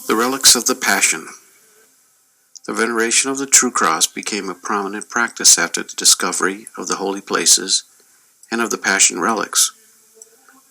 The relics of the Passion. The veneration of the true cross became a prominent practice after the discovery of the holy places and of the Passion relics.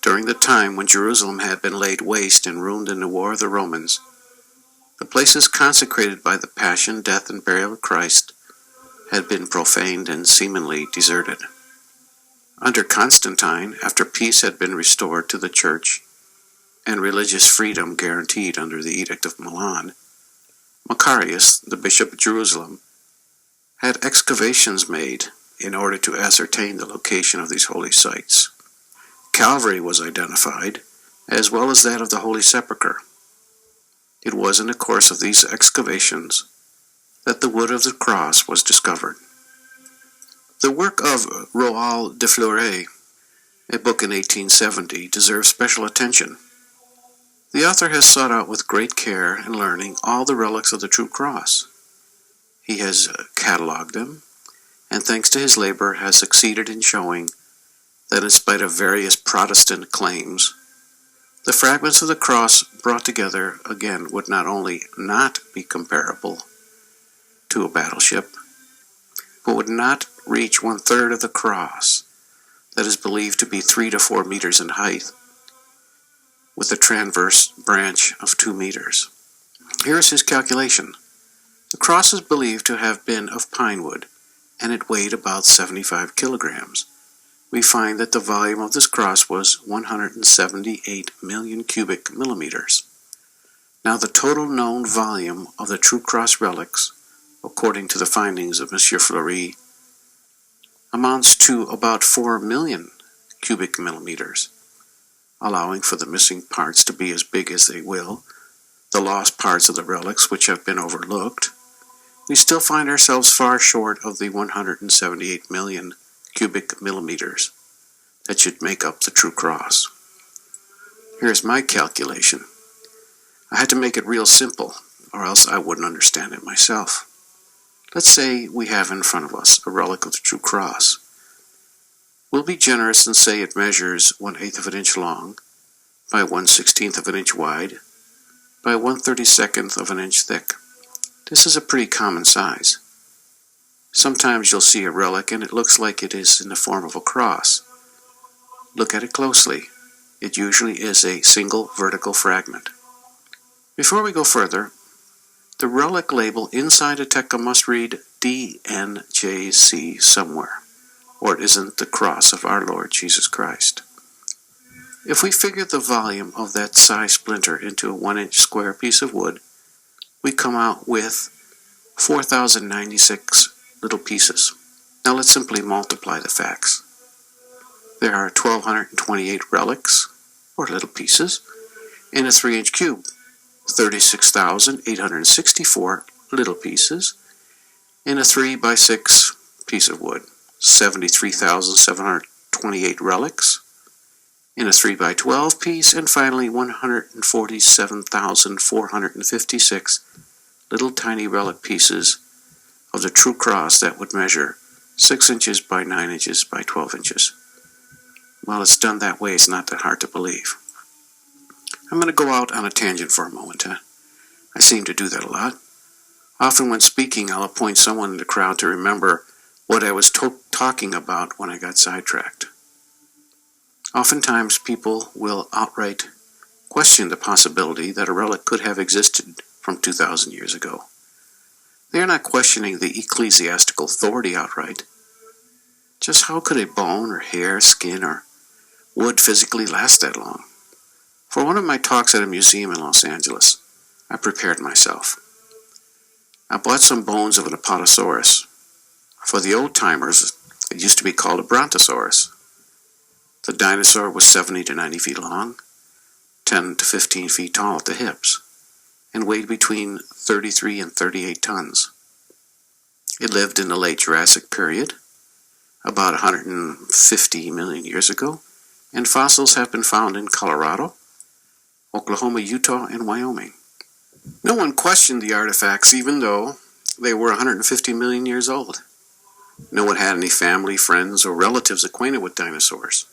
During the time when Jerusalem had been laid waste and ruined in the war of the Romans, the places consecrated by the Passion, death, and burial of Christ had been profaned and seemingly deserted. Under Constantine, after peace had been restored to the Church and religious freedom guaranteed under the Edict of Milan, Macarius, the Bishop of Jerusalem, had excavations made in order to ascertain the location of these holy sites. Calvary was identified, as well as that of the Holy Sepulchre. It was in the course of these excavations that the wood of the cross was discovered. The work of Roald de Fleury, a book in 1870, deserves special attention. The author has sought out with great care and learning all the relics of the true cross. He has catalogued them, and thanks to his labor has succeeded in showing that in spite of various Protestant claims, the fragments of the cross brought together again would not only not be comparable to a battleship, but would not reach 1/3 of the cross that is believed to be 3 to 4 meters in height, with a transverse branch of 2 meters. Here is his calculation. The cross is believed to have been of pine wood, and it weighed about 75 kilograms. We find that the volume of this cross was 178 million cubic millimeters. Now the total known volume of the true cross relics, according to the findings of M. Fleury, amounts to about 4 million cubic millimeters. Allowing for the missing parts to be as big as they will, the lost parts of the relics which have been overlooked, we still find ourselves far short of the 178 million cubic millimeters that should make up the true cross. Here's my calculation. I had to make it real simple, or else I wouldn't understand it myself. Let's say we have in front of us a relic of the true cross. We'll be generous and say it measures 1/8 of an inch long, by 1/16 of an inch wide, by 1/32 of an inch thick. This is a pretty common size. Sometimes you'll see a relic and it looks like it is in the form of a cross. Look at it closely. It usually is a single vertical fragment. Before we go further, the relic label inside a tekka must read DNJC somewhere, or it isn't the cross of our Lord Jesus Christ. If we figure the volume of that size splinter into a 1-inch square piece of wood, we come out with 4,096 little pieces. Now let's simply multiply the facts. There are 1,228 relics, or little pieces, in a 3-inch cube, 36,864 little pieces in a 3x6 piece of wood, 73,728 relics in a 3x12 piece, and finally 147,456 little tiny relic pieces of the true cross that would measure 6 inches by 9 inches by 12 inches. Well, it's done that way. It's not that hard to believe. I'm going to go out on a tangent for a moment. I seem to do that a lot. Often when speaking, I'll appoint someone in the crowd to remember what I was talking about when I got sidetracked. Oftentimes people will outright question the possibility that a relic could have existed from 2,000 years ago. They are not questioning the ecclesiastical authority outright. Just how could a bone or hair, skin, or wood physically last that long? For one of my talks at a museum in Los Angeles, I prepared myself. I bought some bones of an Apatosaurus. For the old-timers, it used to be called a Brontosaurus. The dinosaur was 70 to 90 feet long, 10 to 15 feet tall at the hips, and weighed between 33 and 38 tons. It lived in the late Jurassic period, about 150 million years ago, and fossils have been found in Colorado, Oklahoma, Utah, and Wyoming. No one questioned the artifacts even though they were 150 million years old. No one had any family, friends, or relatives acquainted with dinosaurs.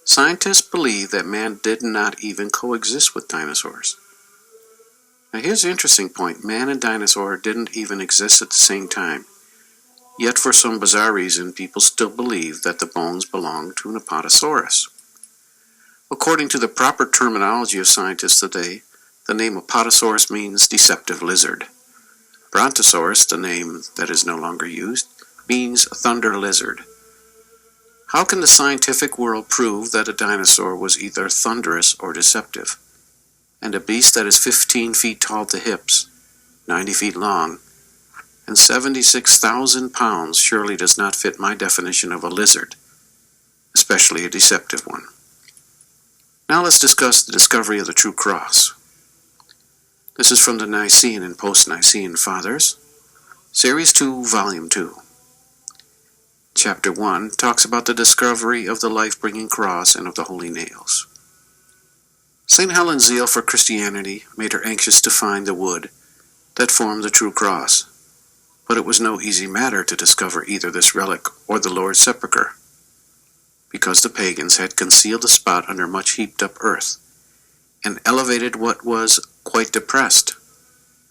Scientists believe that man did not even coexist with dinosaurs. Now here's the interesting point. Man and dinosaur didn't even exist at the same time. Yet for some bizarre reason, people still believe that the bones belong to an Apatosaurus. According to the proper terminology of scientists today, the name Apatosaurus means deceptive lizard. Brontosaurus, the name that is no longer used, means thunder lizard. How can the scientific world prove that a dinosaur was either thunderous or deceptive? And a beast that is 15 feet tall at the hips, 90 feet long, and 76,000 pounds surely does not fit my definition of a lizard, especially a deceptive one. Now let's discuss the discovery of the true cross. This is from the Nicene and Post-Nicene Fathers, Series 2, Volume 2. Chapter 1 talks about the discovery of the life-bringing cross and of the holy nails. St. Helen's zeal for Christianity made her anxious to find the wood that formed the true cross, but it was no easy matter to discover either this relic or the Lord's sepulchre, because the pagans had concealed the spot under much heaped-up earth, and elevated what was quite depressed,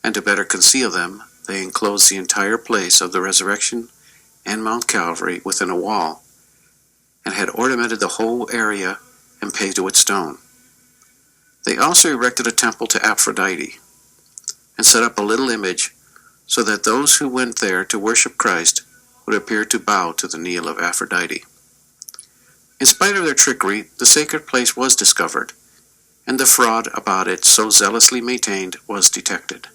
and to better conceal them, they enclosed the entire place of the resurrection and Mount Calvary within a wall, and had ornamented the whole area and paved it with stone. They also erected a temple to Aphrodite, and set up a little image, so that those who went there to worship Christ would appear to bow to the kneel of Aphrodite. In spite of their trickery, the sacred place was discovered, and the fraud about it so zealously maintained was detected.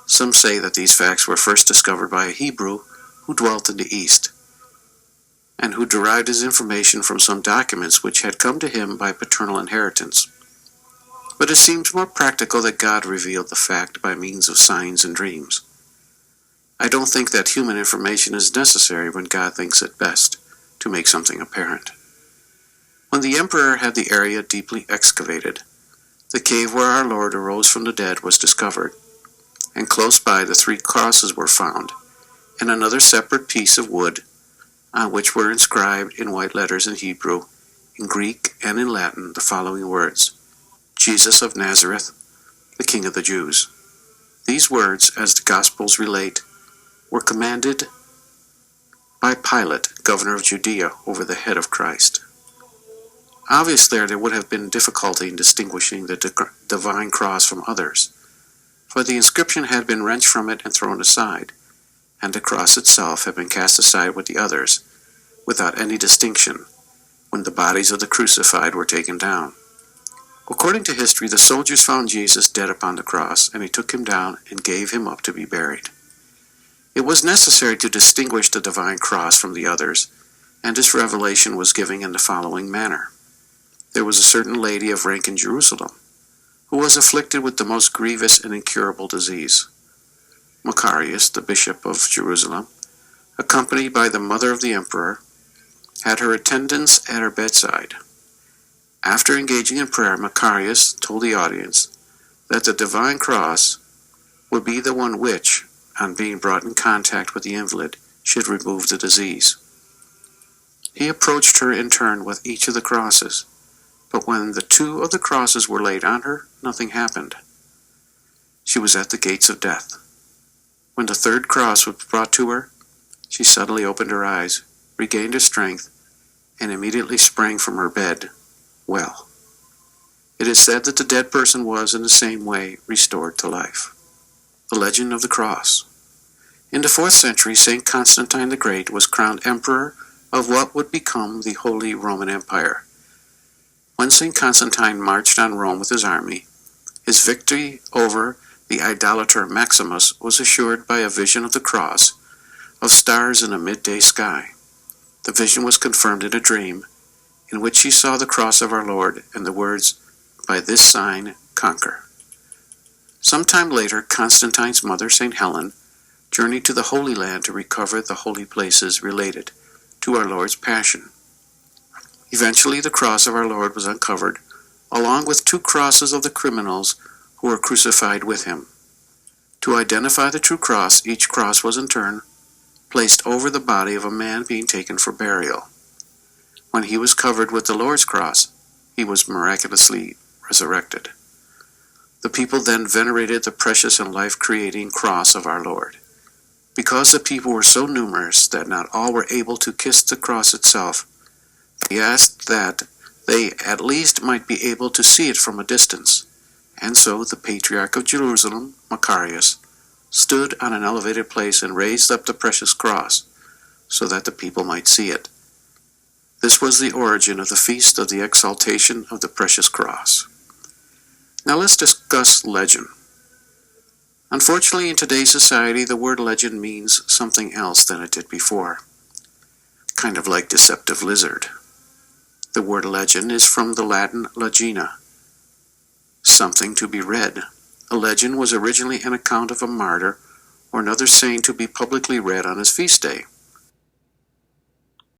Some say that these facts were first discovered by a Hebrew who dwelt in the East, and who derived his information from some documents which had come to him by paternal inheritance. But it seems more practical that God revealed the fact by means of signs and dreams. I don't think that human information is necessary when God thinks it best to make something apparent. When the emperor had the area deeply excavated, the cave where our Lord arose from the dead was discovered, and close by the 3 crosses were found, and another separate piece of wood, on which were inscribed in white letters in Hebrew, in Greek, and in Latin the following words: Jesus of Nazareth, the King of the Jews. These words, as the Gospels relate, were commanded by Pilate, governor of Judea, over the head of Christ. Obviously, there would have been difficulty in distinguishing the divine cross from others, for the inscription had been wrenched from it and thrown aside, and the cross itself had been cast aside with the others, without any distinction, when the bodies of the crucified were taken down. According to history, the soldiers found Jesus dead upon the cross, and he took him down and gave him up to be buried. It was necessary to distinguish the divine cross from the others, and this revelation was given in the following manner. There was a certain lady of rank in Jerusalem, who was afflicted with the most grievous and incurable disease. Macarius, the bishop of Jerusalem, accompanied by the mother of the emperor, had her attendants at her bedside. After engaging in prayer, Macarius told the audience that the divine cross would be the one which, on being brought in contact with the invalid, should remove the disease. He approached her in turn with each of the crosses, but when the 2 of the crosses were laid on her, nothing happened. She was at the gates of death. When the 3rd cross was brought to her, she suddenly opened her eyes, regained her strength, and immediately sprang from her bed, well. It is said that the dead person was, in the same way, restored to life. The Legend of the Cross. In the 4th century, St. Constantine the Great was crowned emperor of what would become the Holy Roman Empire. When St. Constantine marched on Rome with his army, his victory over the idolater Maximus was assured by a vision of the cross of stars in a midday sky. The vision was confirmed in a dream, in which he saw the cross of our Lord and the words, "By this sign conquer." Sometime later, Constantine's mother, St. Helen, journeyed to the Holy Land to recover the holy places related to our Lord's Passion. Eventually, the cross of our Lord was uncovered, along with 2 crosses of the criminals who were crucified with him. To identify the true cross, each cross was in turn placed over the body of a man being taken for burial. When he was covered with the Lord's cross, he was miraculously resurrected. The people then venerated the precious and life-creating cross of our Lord. Because the people were so numerous that not all were able to kiss the cross itself, they asked that they at least might be able to see it from a distance, and so the Patriarch of Jerusalem, Macarius, stood on an elevated place and raised up the precious cross, so that the people might see it. This was the origin of the Feast of the Exaltation of the Precious Cross. Now let's discuss legend. Unfortunately, in today's society, the word legend means something else than it did before. Kind of like deceptive lizard. The word legend is from the Latin legina, something to be read. A legend was originally an account of a martyr or another saint to be publicly read on his feast day.